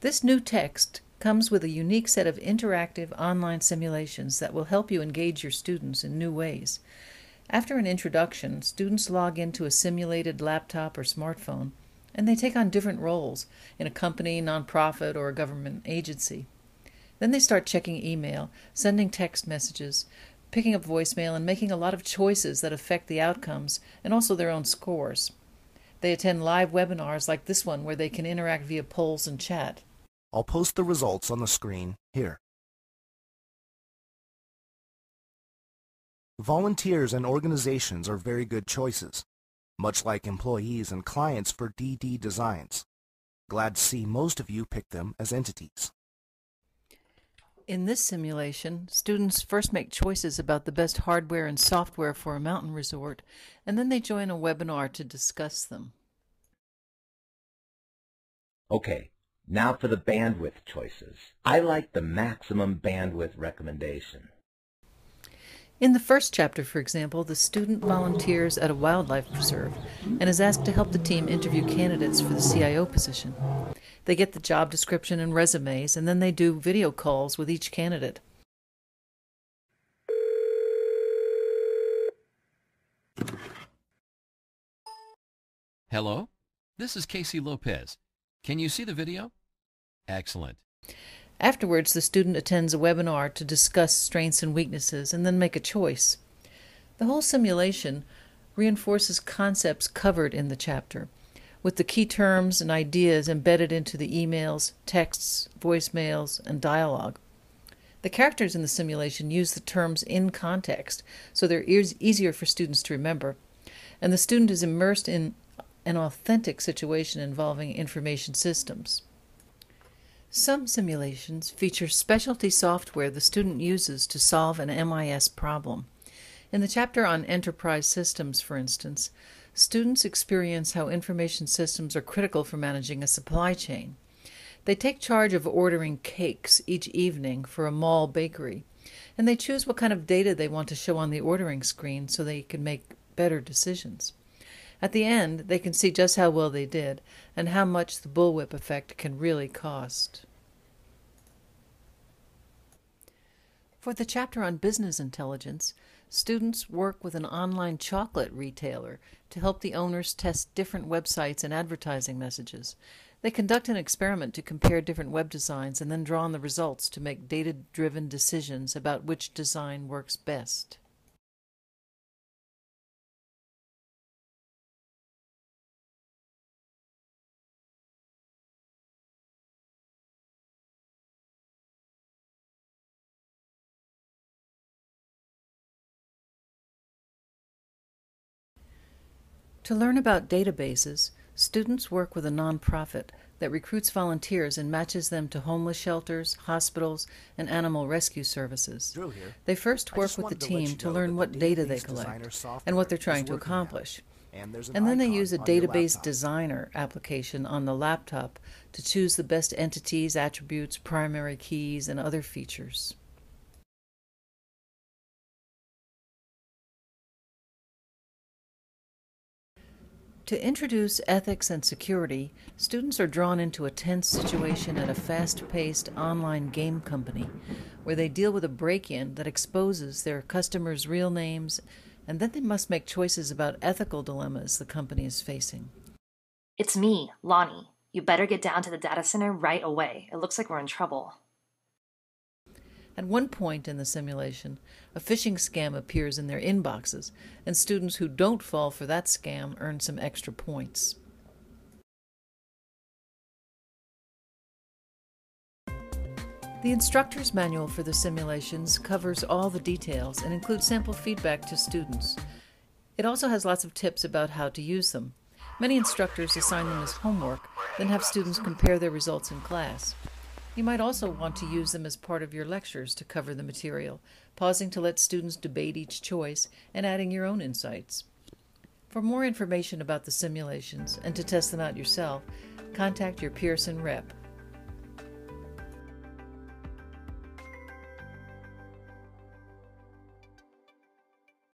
This new text comes with a unique set of interactive online simulations that will help you engage your students in new ways. After an introduction, students log into a simulated laptop or smartphone, and they take on different roles in a company, nonprofit, or a government agency. Then they start checking email, sending text messages, picking up voicemail, and making a lot of choices that affect the outcomes and also their own scores. They attend live webinars like this one where they can interact via polls and chat. I'll post the results on the screen here. Volunteers and organizations are very good choices, much like employees and clients for DD Designs. Glad to see most of you pick them as entities. In this simulation, students first make choices about the best hardware and software for a mountain resort, and then they join a webinar to discuss them. Okay, now for the bandwidth choices. I like the maximum bandwidth recommendation. In the first chapter, for example, the student volunteers at a wildlife preserve and is asked to help the team interview candidates for the CIO position. They get the job description and resumes, and then they do video calls with each candidate. Hello, this is Casey Lopez. Can you see the video? Excellent. Afterwards, the student attends a webinar to discuss strengths and weaknesses and then make a choice. The whole simulation reinforces concepts covered in the chapter, with the key terms and ideas embedded into the emails, texts, voicemails, and dialogue. The characters in the simulation use the terms in context, so they're easier for students to remember, and the student is immersed in an authentic situation involving information systems. Some simulations feature specialty software the student uses to solve an MIS problem. In the chapter on enterprise systems, for instance, students experience how information systems are critical for managing a supply chain. They take charge of ordering cakes each evening for a mall bakery, and they choose what kind of data they want to show on the ordering screen so they can make better decisions. At the end, they can see just how well they did and how much the bullwhip effect can really cost. For the chapter on business intelligence, students work with an online chocolate retailer to help the owners test different websites and advertising messages. They conduct an experiment to compare different web designs and then draw on the results to make data-driven decisions about which design works best. To learn about databases, students work with a nonprofit that recruits volunteers and matches them to homeless shelters, hospitals, and animal rescue services. They first work with the team to learn what data they collect and what they're trying to accomplish. And then they use a database designer application on the laptop to choose the best entities, attributes, primary keys, and other features. To introduce ethics and security, students are drawn into a tense situation at a fast-paced online game company where they deal with a break-in that exposes their customers' real names, and then they must make choices about ethical dilemmas the company is facing. It's me, Lonnie. You better get down to the data center right away. It looks like we're in trouble. At one point in the simulation, a phishing scam appears in their inboxes, and students who don't fall for that scam earn some extra points. The instructor's manual for the simulations covers all the details and includes sample feedback to students. It also has lots of tips about how to use them. Many instructors assign them as homework, then have students compare their results in class. You might also want to use them as part of your lectures to cover the material, pausing to let students debate each choice and adding your own insights. For more information about the simulations and to test them out yourself, contact your Pearson rep.